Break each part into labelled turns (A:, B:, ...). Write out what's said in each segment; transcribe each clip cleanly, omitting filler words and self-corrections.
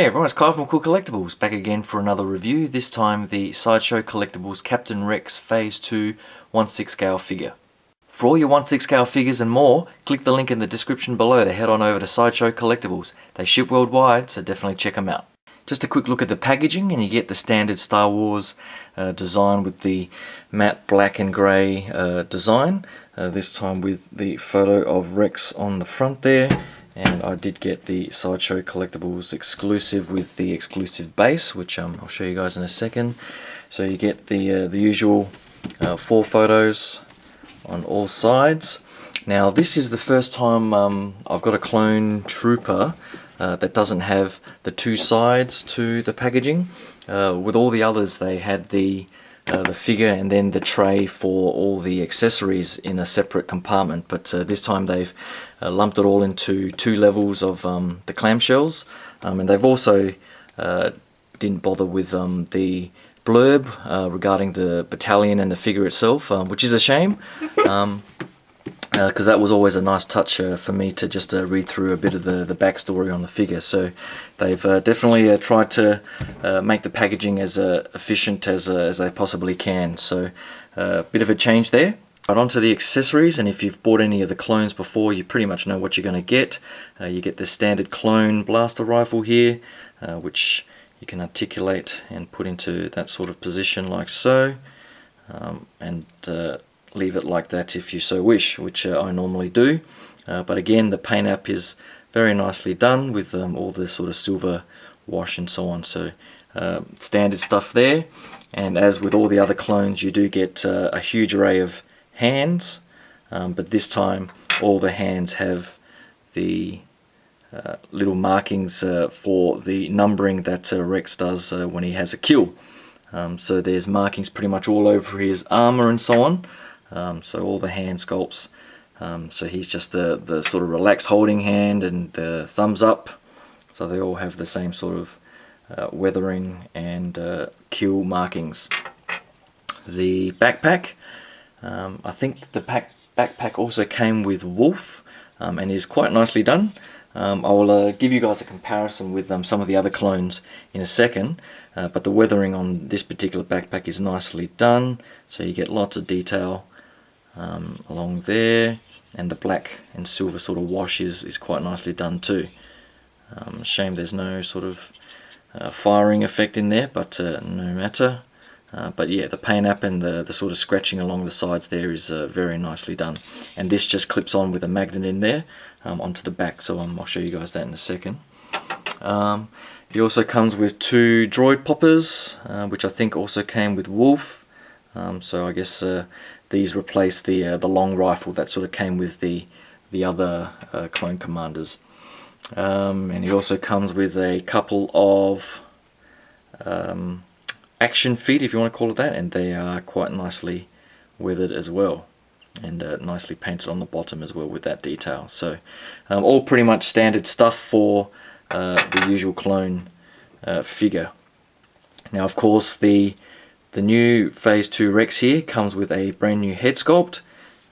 A: Hey everyone, it's Kyle from Cool Collectibles, back again for another review, this time the Sideshow Collectibles Captain Rex Phase 2 1/6 scale figure. For all your 1/6 scale figures and more, click the link in the description below to head on over to Sideshow Collectibles. They ship worldwide, so definitely check them out. Just a quick look at the packaging, and you get the standard Star Wars design with the matte black and grey design, this time with the photo of Rex on the front there. And I did get the Sideshow Collectibles exclusive with the exclusive base, which I'll show you guys in a second. So you get the usual 4 photos on all sides. Now this is the first time I've got a clone trooper that doesn't have the 2 sides to the packaging. With all the others, they had the figure and then the tray for all the accessories in a separate compartment, but this time they've lumped it all into 2 levels of the clamshells, and they've also didn't bother with the blurb regarding the battalion and the figure itself, which is a shame, because that was always a nice touch for me to just read through a bit of the backstory on the figure. So they've definitely tried to make the packaging as efficient as they possibly can. So a bit of a change there. Right, onto the accessories, and if you've bought any of the clones before, you pretty much know what you're going to get. You get the standard clone blaster rifle here, which you can articulate and put into that sort of position like so, and leave it like that if you so wish, which I normally do. But again, the paint app is very nicely done with all the sort of silver wash and so on. So standard stuff there. And as with all the other clones, you do get a huge array of hands, but this time all the hands have the little markings for the numbering that Rex does when he has a kill. So there's markings pretty much all over his armor and so on. So all the hand sculpts, so he's just the sort of relaxed holding hand and the thumbs up, so they all have the same sort of weathering and kill markings. The backpack, I think the backpack also came with Wolf, and is quite nicely done. I will give you guys a comparison with some of the other clones in a second, but the weathering on this particular backpack is nicely done, so you get lots of detail along there, and the black and silver sort of wash is quite nicely done too. Shame there's no sort of firing effect in there, but no matter. But yeah, the paint app and the sort of scratching along the sides there is very nicely done, and this just clips on with a magnet in there onto the back, so I'll show you guys that in a second. It also comes with 2 Droid Poppers, which I think also came with Wolf, so I guess these replace the long rifle that sort of came with the other clone commanders. And he also comes with a couple of action feet, if you want to call it that, and they are quite nicely weathered as well, and nicely painted on the bottom as well with that detail. So all pretty much standard stuff for the usual clone figure. Now of course the new Phase 2 Rex here comes with a brand new head sculpt,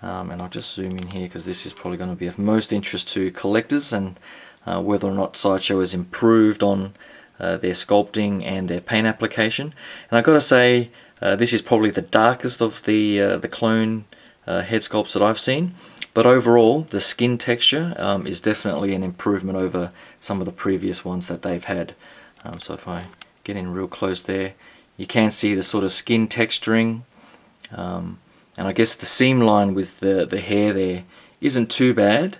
A: and I'll just zoom in here because this is probably going to be of most interest to collectors, and whether or not Sideshow has improved on their sculpting and their paint application. And I've got to say, this is probably the darkest of the clone head sculpts that I've seen, but overall the skin texture is definitely an improvement over some of the previous ones that they've had. So if I get in real close there, you can see the sort of skin texturing, and I guess the seam line with the hair there isn't too bad,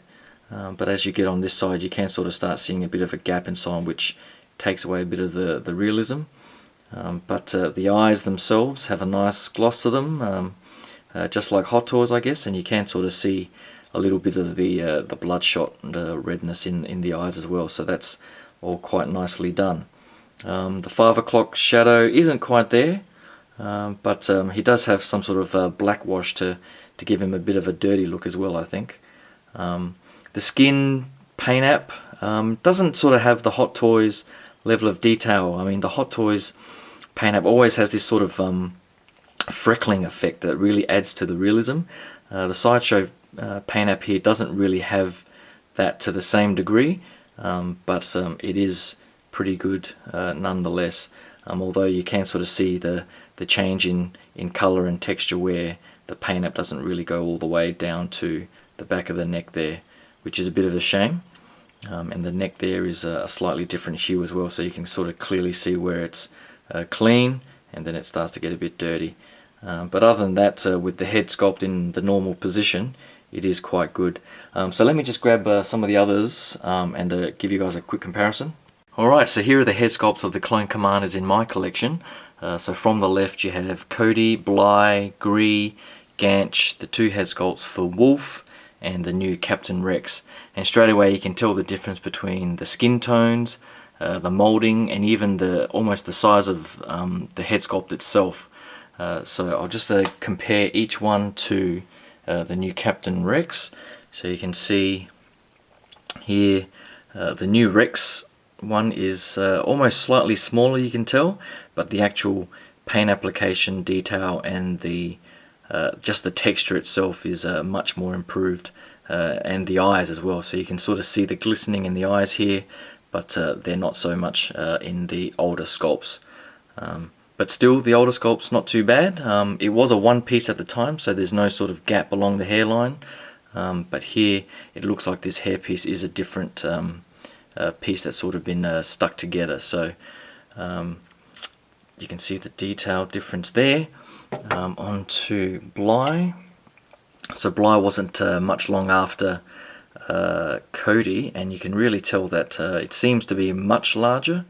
A: but as you get on this side you can sort of start seeing a bit of a gap and so on, which takes away a bit of the realism. But the eyes themselves have a nice gloss to them, just like Hot Toys I guess, and you can sort of see a little bit of the bloodshot redness in the eyes as well, so that's all quite nicely done. The 5 o'clock shadow isn't quite there, but he does have some sort of black wash to give him a bit of a dirty look as well, I think. The skin paint app doesn't sort of have the Hot Toys level of detail. I mean, the Hot Toys paint app always has this sort of freckling effect that really adds to the realism. The Sideshow paint app here doesn't really have that to the same degree, but it is pretty good nonetheless. Although you can sort of see the change in colour and texture where the paint app doesn't really go all the way down to the back of the neck there, which is a bit of a shame. And the neck there is a slightly different hue as well, so you can sort of clearly see where it's clean and then it starts to get a bit dirty. But other than that, with the head sculpt in the normal position, it is quite good. So let me just grab some of the others and give you guys a quick comparison. Alright, so here are the head sculpts of the clone commanders in my collection. So from the left you have Cody, Bligh, Bligh, Ganch, the two head sculpts for Wolf, and the new Captain Rex. And straight away you can tell the difference between the skin tones, the moulding, and even almost the size of the head sculpt itself. So I'll just compare each one to the new Captain Rex. So you can see here the new Rex one is almost slightly smaller, you can tell, but the actual paint application detail and the just the texture itself is much more improved, and the eyes as well. So you can sort of see the glistening in the eyes here, but they're not so much in the older sculpts. But still, the older sculpt's not too bad. It was a one piece at the time, so there's no sort of gap along the hairline. But here it looks like this hairpiece is a different piece that's sort of been stuck together. So you can see the detail difference there. On to Bligh. So Bligh wasn't much long after Cody, and you can really tell that it seems to be much larger.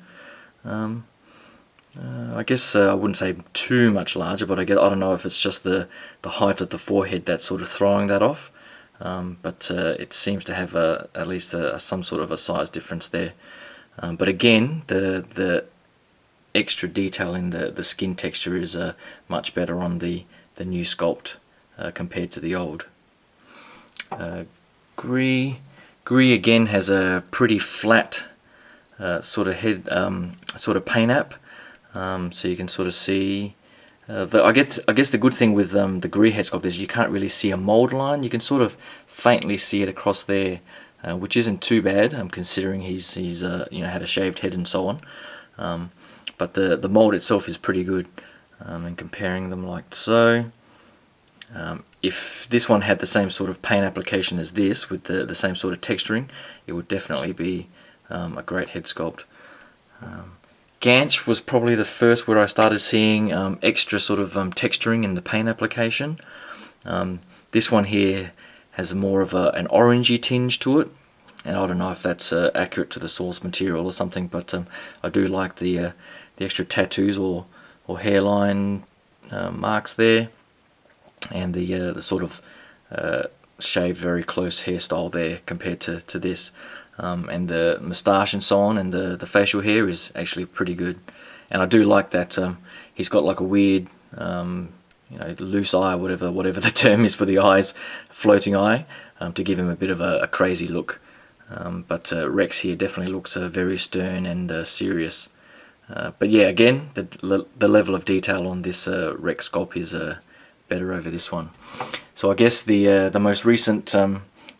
A: I guess I wouldn't say too much larger, but I don't know if it's just the height of the forehead that's sort of throwing that off. But it seems to have at least some sort of a size difference there. But again, the extra detail in the skin texture is much better on the new sculpt compared to the old. Bligh again has a pretty flat sort of head, sort of paint app. So you can sort of see. I guess the good thing with the Bligh head sculpt is you can't really see a mold line. You can sort of faintly see it across there, which isn't too bad. Considering he's had a shaved head and so on. But the mold itself is pretty good. And comparing them like so, if this one had the same sort of paint application as this, with the same sort of texturing, it would definitely be a great head sculpt. Ganch was probably the first where I started seeing extra sort of texturing in the paint application. This one here has more of an orangey tinge to it, and I don't know if that's accurate to the source material or something, but I do like the extra tattoos or hairline marks there, and the sort of shaved very close hairstyle there compared to this. And the moustache and so on, and the facial hair is actually pretty good. And I do like that he's got like a weird loose eye, whatever the term is for the eyes, floating eye, to give him a bit of a crazy look. But Rex here definitely looks very stern and serious. But yeah, again, the level of detail on this Rex sculpt is better over this one. So I guess the most recent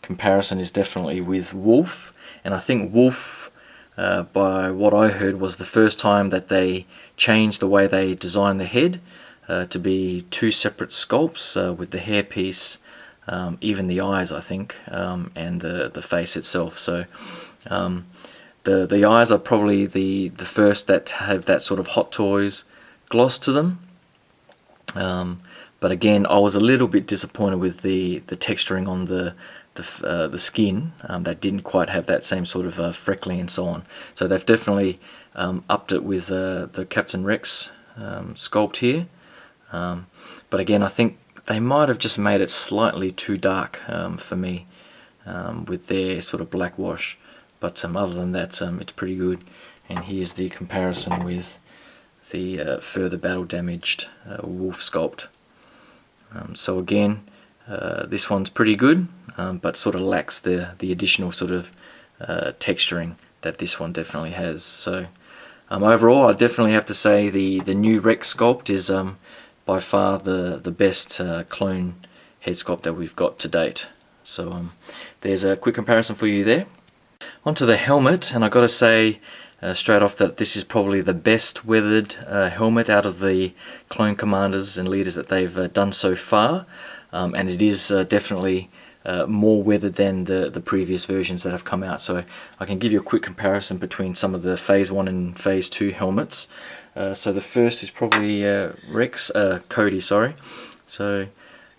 A: comparison is definitely with Wolf. And I think Wolf, by what I heard, was the first time that they changed the way they designed the head to be two separate sculpts with the hairpiece, even the eyes, I think, and the face itself. So the eyes are probably the first that have that sort of Hot Toys gloss to them. But again, I was a little bit disappointed with the texturing on the skin. That didn't quite have that same sort of freckling and so on. So they've definitely upped it with the Captain Rex sculpt here. But again, I think they might have just made it slightly too dark for me with their sort of black wash. But other than that, it's pretty good. And here's the comparison with the further battle damaged Wolf sculpt. So again, this one's pretty good, but sort of lacks the additional sort of texturing that this one definitely has. So overall, I definitely have to say the new Rex sculpt is by far the best clone head sculpt that we've got to date. So there's a quick comparison for you there. Onto the helmet, and I've got to say straight off that this is probably the best weathered helmet out of the clone commanders and leaders that they've done so far, and it is definitely more weathered than the previous versions that have come out. So I can give you a quick comparison between some of the Phase 1 and Phase 2 helmets. So the first is probably Cody, sorry. So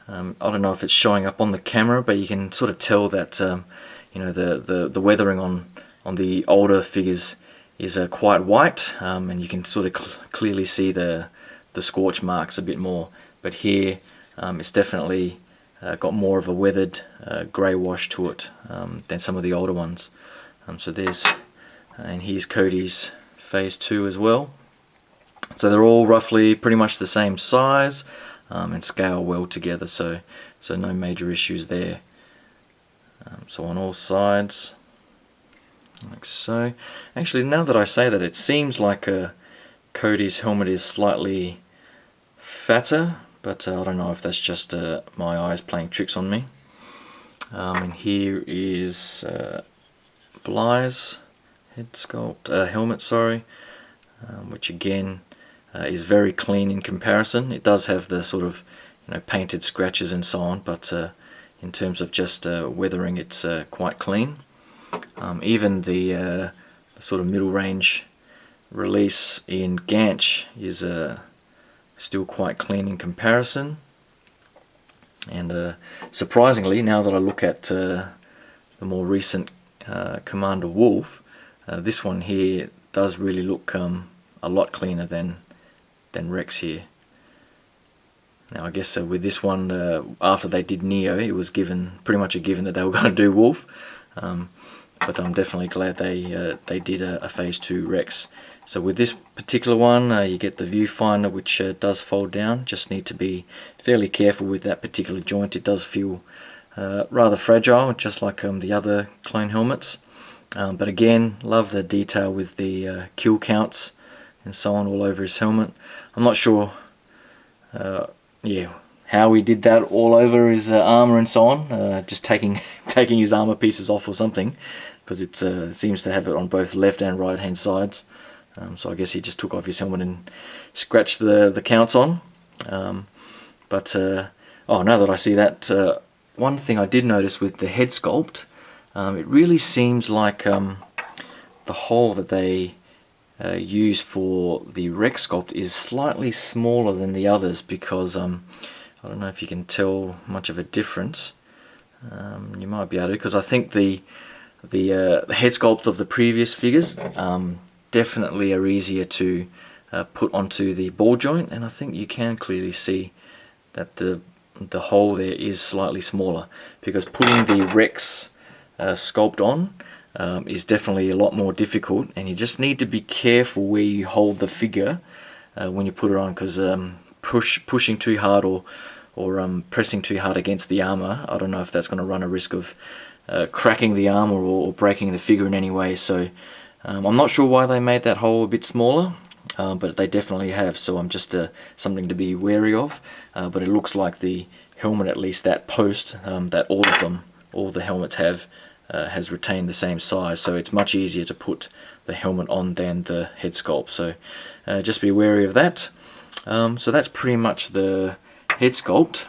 A: I don't know if it's showing up on the camera, but you can sort of tell that you know, the weathering on the older figures is quite white, and you can sort of clearly see the scorch marks a bit more. But here it's definitely got more of a weathered grey wash to it than some of the older ones. So there's, and here's Cody's Phase 2 as well. So they're all roughly pretty much the same size and scale well together, so no major issues there. So on all sides, like so. Actually, now that I say that, it seems like Cody's helmet is slightly fatter, but I don't know if that's just my eyes playing tricks on me. And here is Bligh's head sculpt, helmet, sorry, which again is very clean in comparison. It does have the sort of, you know, painted scratches and so on, but in terms of just weathering, it's quite clean. Even the sort of middle range release in Ganch is still quite clean in comparison. And surprisingly, now that I look at the more recent Commander Wolf, this one here does really look a lot cleaner than Rex here. Now I guess with this one, after they did Neo, it was pretty much a given that they were going to do Wolf. But I'm definitely glad they did a Phase 2 Rex. So with this particular one, you get the viewfinder, which does fold down. Just need to be fairly careful with that particular joint. It does feel rather fragile, just like the other clone helmets. But again, love the detail with the kill counts and so on all over his helmet. I'm not sure how he did that all over his armor and so on, just taking his armor pieces off or something, because it seems to have it on both left and right hand sides. So I guess he just took off his helmet and scratched the counts on. Oh, now that I see that, one thing I did notice with the head sculpt, it really seems like the hole that they use for the Rex sculpt is slightly smaller than the others, because I don't know if you can tell much of a difference. You might be able to, because I think the head sculpt of the previous figures definitely are easier to put onto the ball joint, and I think you can clearly see that the hole there is slightly smaller, because putting the Rex sculpt on is definitely a lot more difficult, and you just need to be careful where you hold the figure when you put it on, because pushing too hard or pressing too hard against the armor, I don't know if that's going to run a risk of cracking the armor or breaking the figure in any way. So I'm not sure why they made that hole a bit smaller, but they definitely have, so I'm just something to be wary of. But it looks like the helmet, at least that post that all the helmets have, has retained the same size, so it's much easier to put the helmet on than the head sculpt. So just be wary of that. So that's pretty much the head sculpt.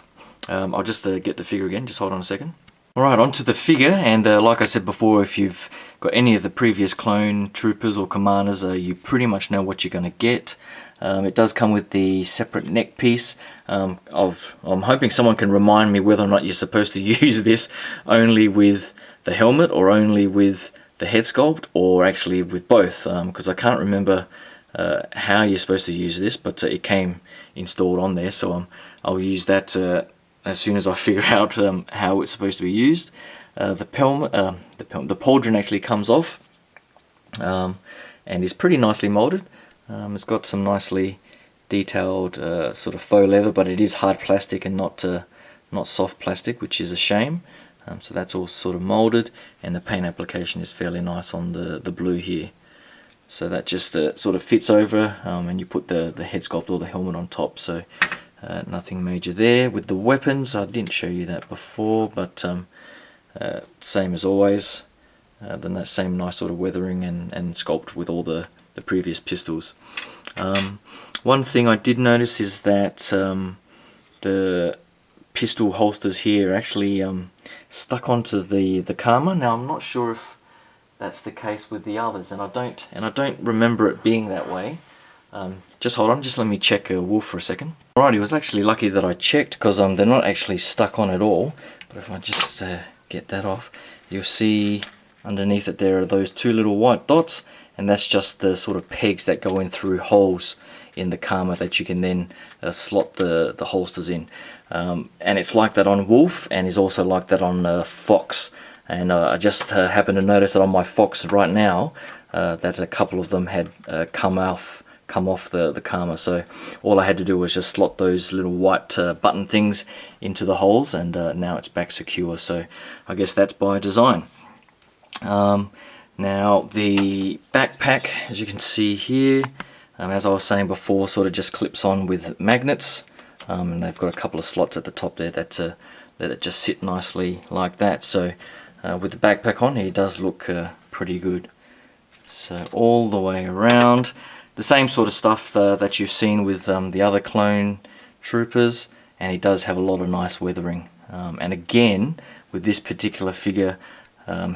A: I'll just get the figure again, just hold on a second. Alright, onto the figure, and like I said before, if you've got any of the previous clone troopers or commanders, you pretty much know what you're going to get. It does come with the separate neck piece. I'm hoping someone can remind me whether or not you're supposed to use this only with the helmet, or only with the head sculpt, or actually with both, because I can't remember how you're supposed to use this, but it came installed on there, so I'll use that as soon as I figure out how it's supposed to be used. The pauldron actually comes off and is pretty nicely molded. It's got some nicely detailed sort of faux leather, but it is hard plastic and not soft plastic, which is a shame. So that's all sort of molded, and the paint application is fairly nice on the blue here. So that just sort of fits over, and you put the head sculpt or the helmet on top, so nothing major there. With the weapons, I didn't show you that before, but same as always. that same nice sort of weathering and sculpt with all the previous pistols. One thing I did notice is that the pistol holsters here are actually stuck onto the Karma. Now I'm not sure if that's the case with the others, and I don't remember it being that way. Just hold on, just let me check Wolf for a second. Alright, it was actually lucky that I checked, because they're not actually stuck on at all. But if I just get that off, you'll see underneath it there are those two little white dots, and that's just the sort of pegs that go in through holes in the Karma that you can then slot the holsters in. And it's like that on Wolf, and is also like that on Fox. And I just happened to notice that on my Fox right now that a couple of them had come off the Karma. So all I had to do was just slot those little white button things into the holes, and now it's back secure. So I guess that's by design. Now the backpack, as you can see here, as I was saying before, sort of just clips on with magnets, and they've got a couple of slots at the top there that it just sit nicely like that. So with the backpack on, it does look pretty good. So all the way around, the same sort of stuff that you've seen with the other clone troopers, and he does have a lot of nice weathering. And again, with this particular figure,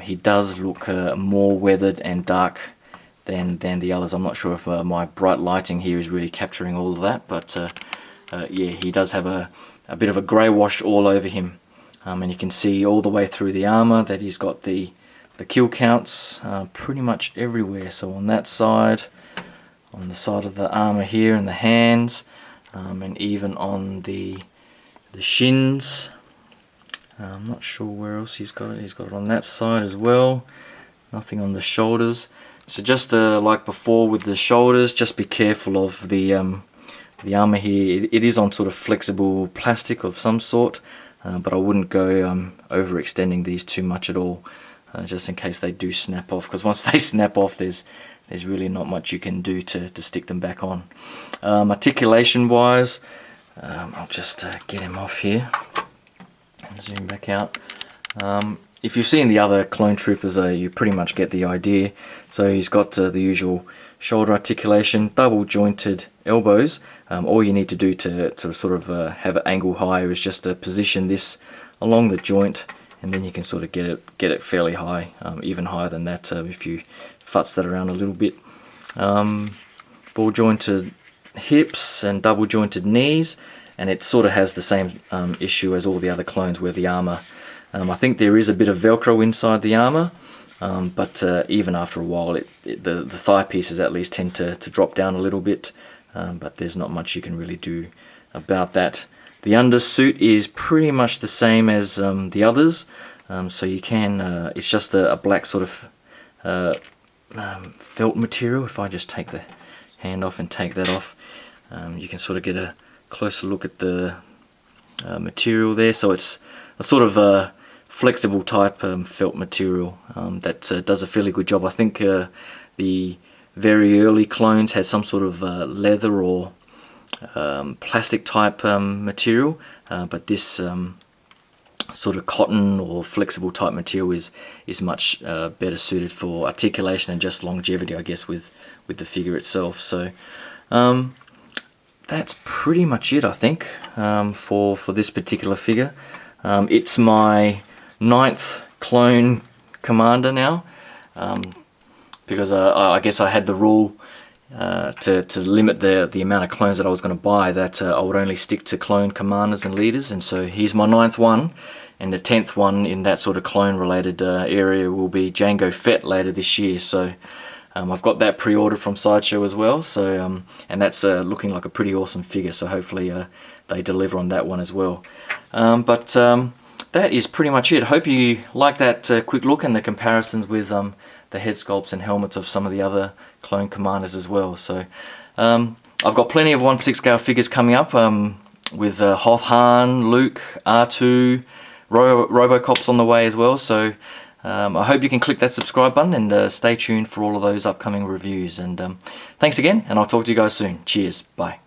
A: he does look more weathered and dark than the others. I'm not sure if my bright lighting here is really capturing all of that, but yeah, he does have a bit of a grey wash all over him. And you can see all the way through the armor that he's got the kill counts pretty much everywhere. So on that side, on the side of the armor here, and the hands, and even on the shins. I'm not sure where else he's got it. He's got it on that side as well. Nothing on the shoulders. So just like before with the shoulders, just be careful of the armor here. It is on sort of flexible plastic of some sort, but I wouldn't go overextending these too much at all, just in case they do snap off. Because once they snap off, there's really not much you can do to stick them back on. Articulation wise, I'll just get him off here and zoom back out. If you've seen the other clone troopers, you pretty much get the idea. So he's got the usual shoulder articulation, double jointed elbows. All you need to do to sort of have it angle higher is just to position this along the joint, and then you can sort of get it fairly high, even higher than that if you futz that around a little bit. Ball jointed hips and double jointed knees, and it sort of has the same issue as all the other clones where the armor, I think there is a bit of velcro inside the armor, but even after a while the thigh pieces at least tend to drop down a little bit, but there's not much you can really do about that. The undersuit is pretty much the same as the others, so you can, it's just a black sort of felt material. If I just take the hand off and take that off, you can sort of get a closer look at the material there. So it's a sort of a flexible type felt material that does a fairly good job. I think the very early clones had some sort of leather or plastic type material, but this sort of cotton or flexible type material is much better suited for articulation and just longevity, I guess, with the figure itself. So that's pretty much it, I think, for this particular figure. It's my 9th clone commander now, because I guess I had the rule to limit the amount of clones that I was going to buy, that I would only stick to clone commanders and leaders, and so he's my 9th one, and the 10th one in that sort of clone related area will be Jango Fett later this year. So I've got that pre-ordered from Sideshow as well, so and that's looking like a pretty awesome figure, so hopefully they deliver on that one as well. But that is pretty much it. Hope you like that quick look and the comparisons with the head sculpts and helmets of some of the other clone commanders as well. So I've got plenty of 1/6 scale figures coming up with Hoth Han, Luke, R2, Robocop's on the way as well. So I hope you can click that subscribe button and stay tuned for all of those upcoming reviews. And thanks again, and I'll talk to you guys soon. Cheers. Bye.